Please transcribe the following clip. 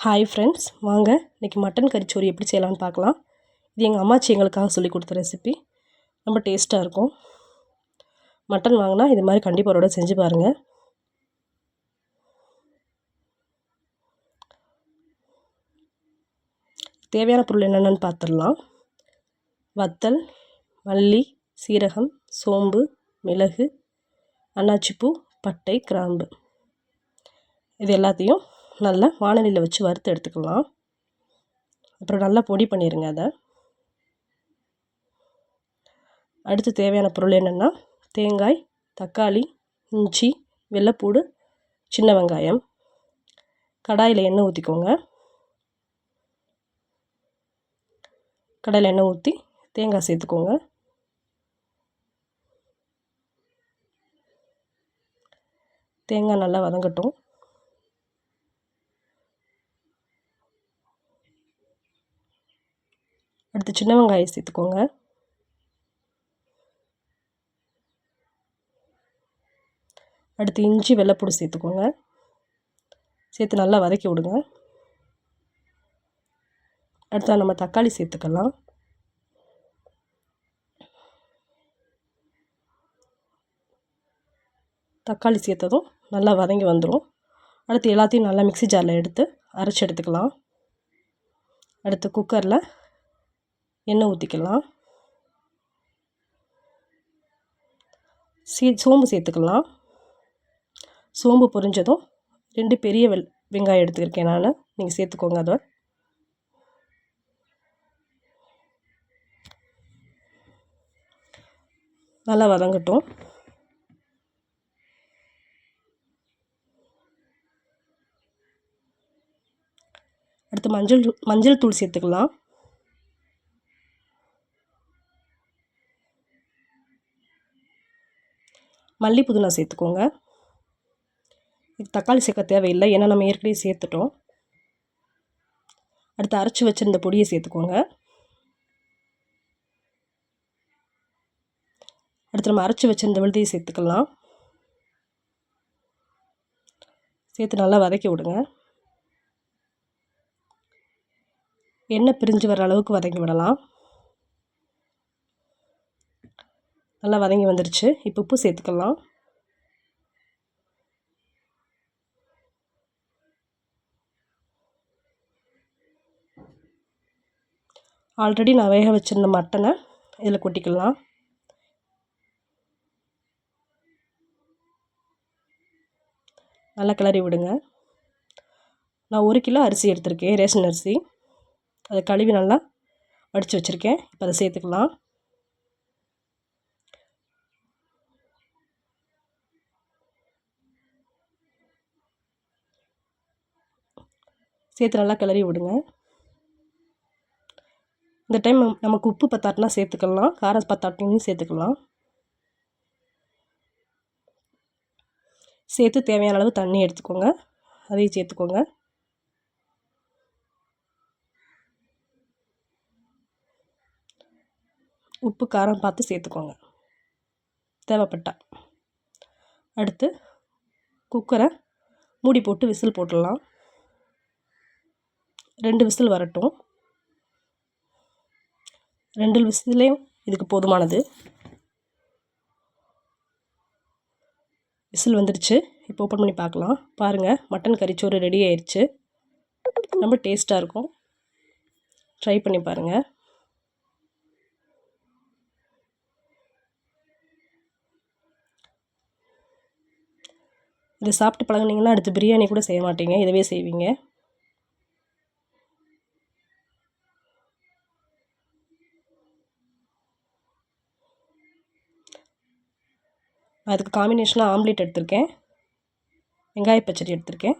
Hi friends, வாங்க இன்றைக்கி mutton கறிச்சோறு எப்படி செய்யலாம்னு பார்க்கலாம். இது எங்கள் அம்மாச்சி எங்களுக்காக சொல்லி கொடுத்த ரெசிபி. ரொம்ப டேஸ்ட்டாக இருக்கும். மட்டன் வாங்கினா இது மாதிரி கண்டிப்பாக அவரோட செஞ்சு பாருங்கள். தேவையான பொருள் என்னென்னு பார்த்துடலாம். வத்தல், மல்லி, சீரகம், சோம்பு, மிளகு, அன்னாச்சிப்பூ, பட்டை, கிராம்பு, இது எல்லாத்தையும் நல்லா வாணலியில் வச்சு வறுத்து எடுத்துக்கலாம். அப்புறம் நல்லா பொடி பண்ணிடுங்க அதை. அடுத்து தேவையான பொருள் என்னென்னா தேங்காய், தக்காளி, இஞ்சி, வெள்ளைப்பூடு, சின்ன வெங்காயம். கடாயில் எண்ணெய் ஊற்றிக்கோங்க. கடாயில் எண்ணெய் ஊற்றி தேங்காய் சேர்த்துக்கோங்க. தேங்காய் நல்லா வதங்கட்டும். அடுத்து சின்ன வெங்காயம் சேர்த்துக்கோங்க. அடுத்து இஞ்சி, வெள்ளைப்பூடு சேர்த்துக்கோங்க. சேர்த்து நல்லா வதக்கி விடுங்க. அடுத்து நம்ம தக்காளி சேர்த்துக்கலாம். தக்காளி சேர்த்ததும் நல்லா வதங்கி வந்துடும். அடுத்து எல்லாத்தையும் நல்லா மிக்ஸி ஜாரில் எடுத்து அரைச்சி எடுத்துக்கலாம். அடுத்து குக்கரில் எண்ணெய் ஊற்றிக்கலாம். சோம்பு சேர்த்துக்கலாம். சோம்பு பொரிஞ்சதும் 2 பெரிய வெங்காயம் எடுத்துருக்கேன் நான், நீங்கள் சேர்த்துக்கோங்க. அதை நல்லா வதங்கட்டும். அடுத்து மஞ்சள் தூள் சேர்த்துக்கலாம். மல்லி, புதினா சேர்த்துக்கோங்க. இது தக்காளி சேர்க்க தேவையில்லை, ஏன்னா நம்ம ஏற்கனவே சேர்த்துட்டோம். அடுத்து அரைச்சி வச்சுருந்த பொடியை சேர்த்துக்கோங்க. அடுத்து நம்ம அரைச்சி வச்சுருந்த விழுதியை சேர்த்துக்கலாம். சேர்த்து நல்லா வதக்கி விடுங்க. எண்ணெய் பிரிஞ்சு வர அளவுக்கு வதக்கி விடலாம். நல்லா வதங்கி வந்துருச்சு. இப்போ உப்பு சேர்த்துக்கலாம். ஆல்ரெடி நான் வேக வச்சுருந்த மட்டனை இதில் கொட்டிக்கலாம். நல்லா கிளறி விடுங்க. நான் 1 கிலோ அரிசி எடுத்திருக்கேன், ரேஷன் அரிசி. அதை கழுவி நல்லா வடித்து வச்சுருக்கேன். இப்போ அதை சேர்த்துக்கலாம். சேர்த்து நல்லா கிளறி விடுங்க. இந்த டைம் நமக்கு உப்பு பத்தாட்டினா சேர்த்துக்கலாம், காரம் பத்தாட்டினையும் சேர்த்துக்கலாம். சேர்த்து தேவையான அளவு தண்ணி எடுத்துக்கோங்க, அதையும் சேர்த்துக்கோங்க. உப்பு காரம் பார்த்து சேர்த்துக்கோங்க தேவைப்பட்டா. அடுத்து குக்கரை மூடி போட்டு விசில் போட்டுடலாம். 2 விசில் வரட்டும். 2 விசிலையும் இதுக்கு போதுமானது. விசில் வந்துடுச்சு. இப்போ ஓப்பன் பண்ணி பார்க்கலாம். பாருங்கள், மட்டன் கறிச்சோறு ரெடி ஆயிடுச்சு. ரொம்ப டேஸ்ட்டாக இருக்கும். ட்ரை பண்ணி பாருங்கள். இதை சாப்பிட்டு பழகுனீங்கன்னா அடுத்து பிரியாணி கூட செய்ய மாட்டீங்க, இதவே செய்வீங்க. அதுக்கு காம்பினேஷனாக ஆம்லேட் எடுத்திருக்கேன், வெங்காய பச்சடி எடுத்திருக்கேன்.